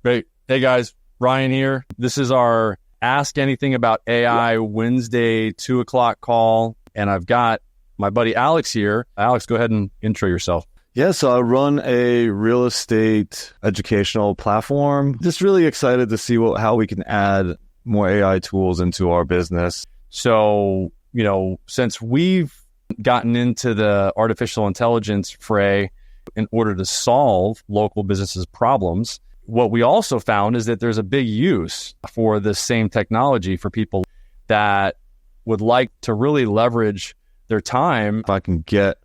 Great. Hey guys, Ryan here. This is our Ask Anything About AI Wednesday 2:00 call. And I've got my buddy Alex here. Alex, go ahead and intro yourself. Yeah, so I run a real estate educational platform. Just really excited to see how we can add more AI tools into our business. So, since we've gotten into the artificial intelligence fray in order to solve local businesses' problems, what we also found is that there's a big use for this same technology for people that would like to really leverage their time. If I can get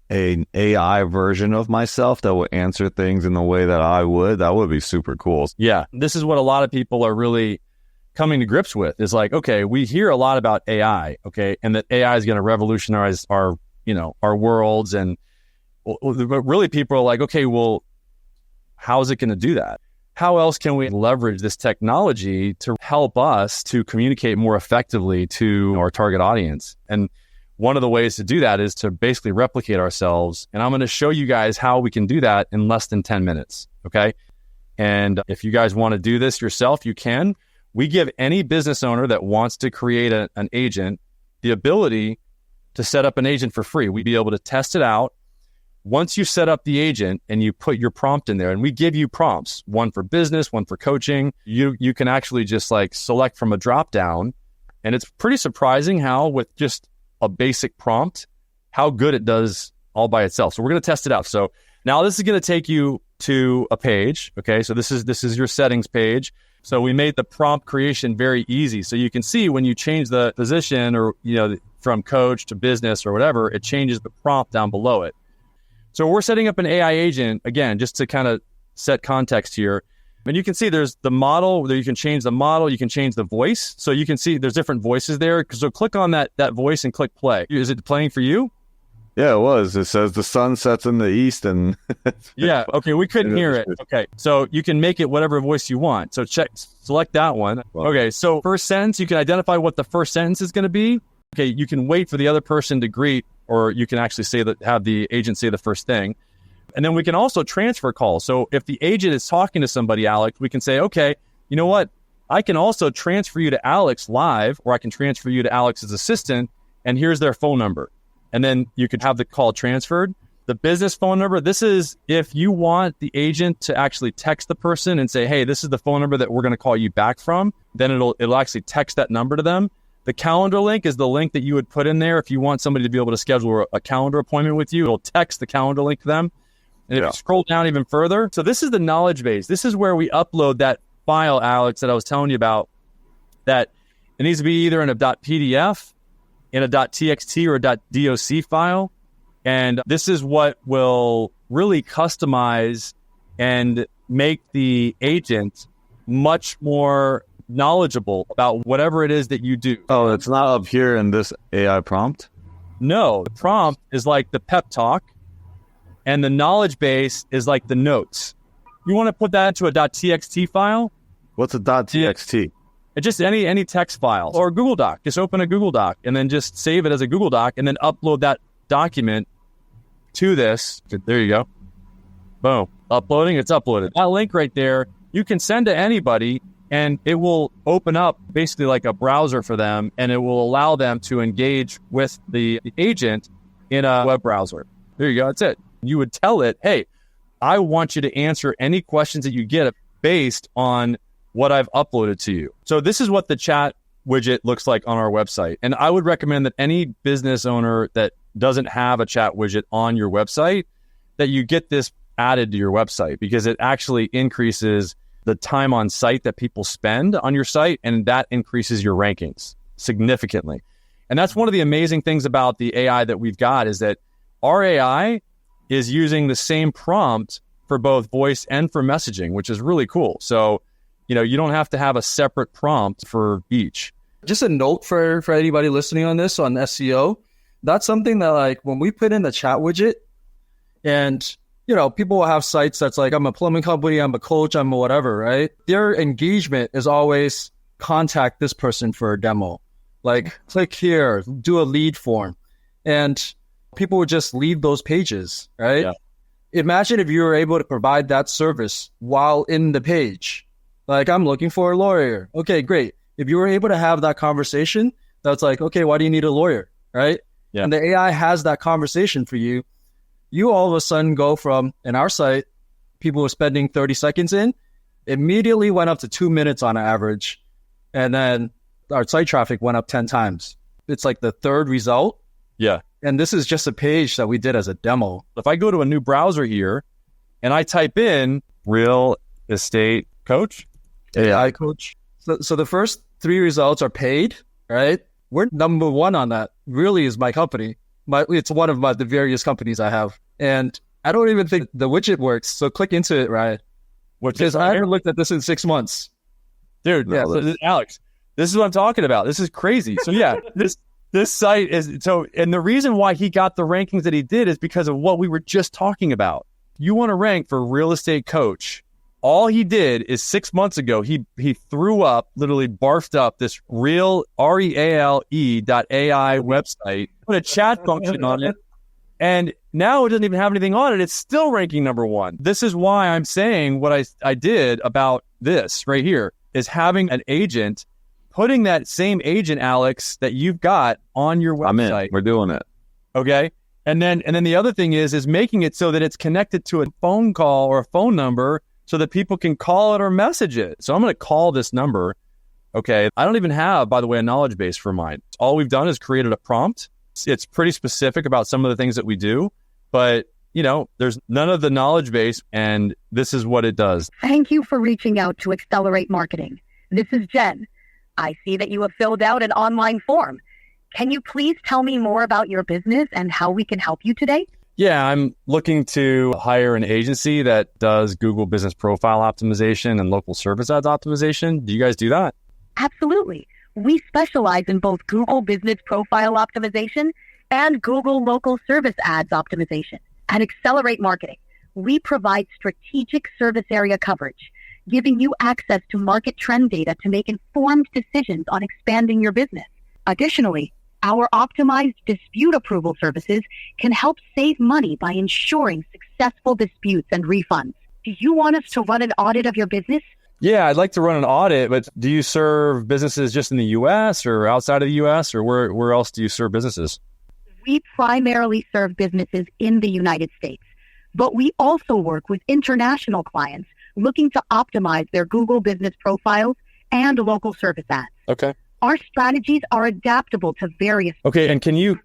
an AI version of myself that will answer things in the way that I would, that would be super cool. Yeah, this is what a lot of people are really coming to grips with. Is like, okay, we hear a lot about AI, okay, and that AI is going to revolutionize our worlds, but really people are like, okay, well, how is it going to do that? How else can we leverage this technology to help us to communicate more effectively to our target audience? And one of the ways to do that is to basically replicate ourselves. And I'm going to show you guys how we can do that in less than 10 minutes, okay? And if you guys want to do this yourself, you can. We give any business owner that wants to create an agent the ability to set up an agent for free. We'd be able to test it out. Once you set up the agent and you put your prompt in there, and we give you prompts, one for business, one for coaching, you can actually just select from a drop down. And it's pretty surprising how with just a basic prompt, how good it does all by itself. So we're going to test it out. So now this is going to take you to a page. Okay. So this is your settings page. So we made the prompt creation very easy. So you can see when you change the position or, from coach to business or whatever, it changes the prompt down below it. So we're setting up an AI agent, again, just to kind of set context here. And you can see there's the model, you can change the model, you can change the voice. So you can see there's different voices there. So click on that voice and click play. Is it playing for you? Yeah, it was. It says the sun sets in the east and... Yeah, okay, we couldn't hear it. Okay, so you can make it whatever voice you want. So select that one. Okay, so first sentence, you can identify what the first sentence is going to be. Okay, you can wait for the other person to greet, or you can actually have the agent say the first thing. And then we can also transfer calls. So if the agent is talking to somebody, Alex, we can say, okay, you know what? I can also transfer you to Alex live, or I can transfer you to Alex's assistant, and here's their phone number. And then you could have the call transferred. The business phone number, this is if you want the agent to actually text the person and say, hey, this is the phone number that we're going to call you back from, then it'll actually text that number to them. The calendar link is the link that you would put in there if you want somebody to be able to schedule a calendar appointment with you. It'll text the calendar link to them. And if you scroll down even further, so this is the knowledge base. This is where we upload that file, Alex, that I was telling you about, that it needs to be either in a .pdf, in a .txt, or a .doc file. And this is what will really customize and make the agent much more knowledgeable about whatever it is that you do. Oh, it's not up here in this AI prompt? No, the prompt is like the pep talk, and the knowledge base is like the notes. You want to put that into a .txt file? What's a .txt? It's just any text file or Google Doc. Just open a Google Doc and then just save it as a Google Doc and then upload that document to this. There you go. Boom. Uploading, it's uploaded. That link right there, you can send to anybody and it will open up basically like a browser for them, and it will allow them to engage with the agent in a web browser. There you go. That's it. You would tell it, hey, I want you to answer any questions that you get based on what I've uploaded to you. So this is what the chat widget looks like on our website. And I would recommend that any business owner that doesn't have a chat widget on your website, that you get this added to your website, because it actually increases the time on site that people spend on your site, and that increases your rankings significantly. And that's one of the amazing things about the AI that we've got, is that our AI is using the same prompt for both voice and for messaging, which is really cool. So, you don't have to have a separate prompt for each. Just a note for anybody listening on this, on SEO, that's something that when we put in the chat widget, and people will have sites that's like, I'm a plumbing company, I'm a coach, I'm a whatever, right? Their engagement is always contact this person for a demo. Click here, do a lead form. And people would just leave those pages, right? Yeah. Imagine if you were able to provide that service while in the page. Like, I'm looking for a lawyer. Okay, great. If you were able to have that conversation, that's like, okay, why do you need a lawyer, right? Yeah. And the AI has that conversation for you. You all of a sudden go from, in our site, people were spending 30 seconds in, immediately went up to 2 minutes on average. And then our site traffic went up 10 times. It's like the third result. Yeah. And this is just a page that we did as a demo. If I go to a new browser here and I type in real estate coach, AI coach. So the first 3 results are paid, right? We're number 1 on that. Really is my company. It's one of the various companies I have. And I don't even think the widget works. So click into it, right? Because I haven't looked at this in 6 months. Dude, yeah, Alex, this is what I'm talking about. This is crazy. So yeah, this site is so, and the reason why he got the rankings that he did is because of what we were just talking about. You want to rank for real estate coach. All he did is 6 months ago, he threw up, literally barfed up this REALE.AI website, put a chat function on it, and now it doesn't even have anything on it. It's still ranking number 1. This is why I'm saying what I did about this right here is having an agent, putting that same agent, Alex, that you've got on your website. I'm in. We're doing it. Okay. And then the other thing is making it so that it's connected to a phone call or a phone number so that people can call it or message it. So I'm going to call this number. Okay. I don't even have, by the way, a knowledge base for mine. All we've done is created a prompt. It's pretty specific about some of the things that we do, but there's none of the knowledge base, and this is what it does. Thank you for reaching out to Accelerate Marketing. This is Jen. I see that you have filled out an online form. Can you please tell me more about your business and how we can help you today? Yeah, I'm looking to hire an agency that does Google Business Profile Optimization and local service ads optimization. Do you guys do that? Absolutely. We specialize in both Google Business Profile Optimization and Google Local Service Ads Optimization. At Accelerate Marketing, we provide strategic service area coverage, giving you access to market trend data to make informed decisions on expanding your business. Additionally, our optimized dispute approval services can help save money by ensuring successful disputes and refunds. Do you want us to run an audit of your business? Yeah, I'd like to run an audit, but do you serve businesses just in the U.S. or outside of the U.S. or where else do you serve businesses? We primarily serve businesses in the United States, but we also work with international clients looking to optimize their Google business profiles and local service ads. Okay. Our strategies are adaptable to various. Okay, and can you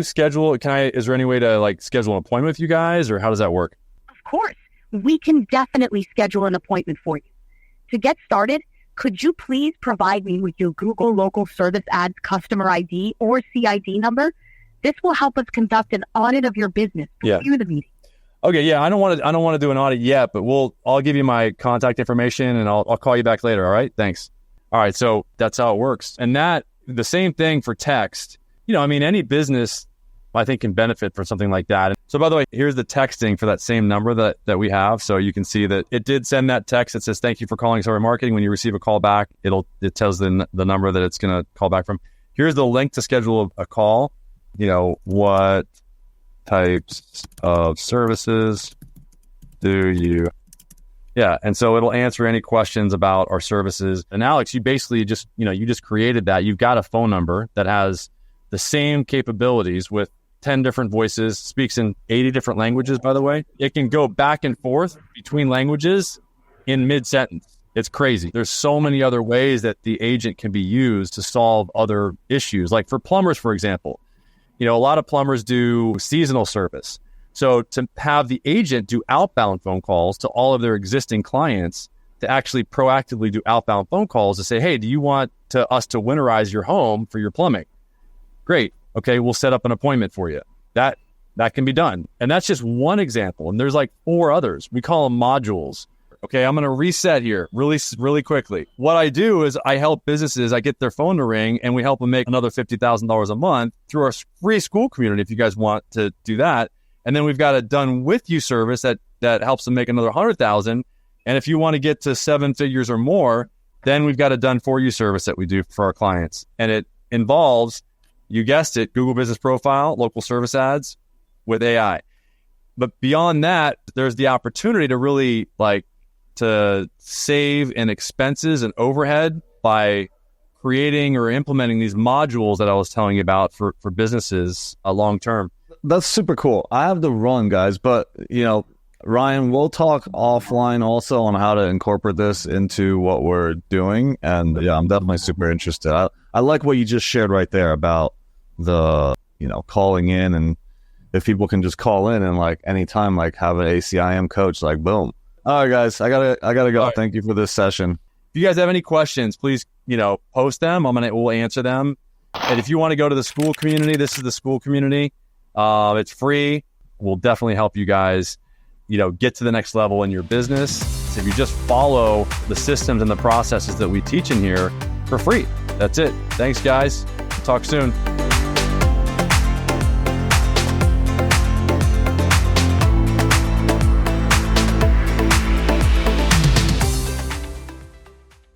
schedule? Is there any way to schedule an appointment with you guys, or how does that work? Of course, we can definitely schedule an appointment for you. To get started, could you please provide me with your Google Local Service Ads customer ID or CID number? This will help us conduct an audit of your business through the meeting. Okay, yeah, I don't want to do an audit yet, but I'll give you my contact information and I'll call you back later. All right, thanks. All right, so that's how it works, and that the same thing for text. Any business I think can benefit from something like that. So by the way, here's the texting for that same number that we have. So you can see that it did send that text that says, "Thank you for calling Accelerate Marketing." When you receive a call back, it tells the number that it's going to call back from. Here's the link to schedule a call. What types of services do you? Yeah. And so it'll answer any questions about our services. And Alex, you basically just created that. You've got a phone number that has the same capabilities with 10 different voices, speaks in 80 different languages, by the way. It can go back and forth between languages in mid-sentence. It's crazy. There's so many other ways that the agent can be used to solve other issues. Like for plumbers, for example, a lot of plumbers do seasonal service. So to have the agent do outbound phone calls to all of their existing clients, to actually proactively do outbound phone calls to say, "Hey, do you want us to winterize your home for your plumbing?" Great. Okay, we'll set up an appointment for you. That can be done. And that's just one example. And there's 4 others. We call them modules. Okay, I'm going to reset here really quickly. What I do is I help businesses, I get their phone to ring, and we help them make another $50,000 a month through our free school community if you guys want to do that. And then we've got a done with you service that helps them make another $100,000. And if you want to get to 7 figures or more, then we've got a done for you service that we do for our clients. And it involves, you guessed it, Google Business Profile, local service ads with AI. But beyond that, there's the opportunity to really to save in expenses and overhead by creating or implementing these modules that I was telling you about for businesses long term. That's super cool. I have to run, guys, but Ryan, we'll talk offline also on how to incorporate this into what we're doing. And yeah, I'm definitely super interested. I like what you just shared right there about the, calling in, and if people can just call in and anytime, have an ACIM coach, boom. All right, guys, I gotta go. Right. Thank you for this session. If you guys have any questions, please, post them. We'll answer them. And if you want to go to the school community, this is the school community. It's free. We'll definitely help you guys, get to the next level in your business. So if you just follow the systems and the processes that we teach in here for free, that's it. Thanks, guys. Talk soon.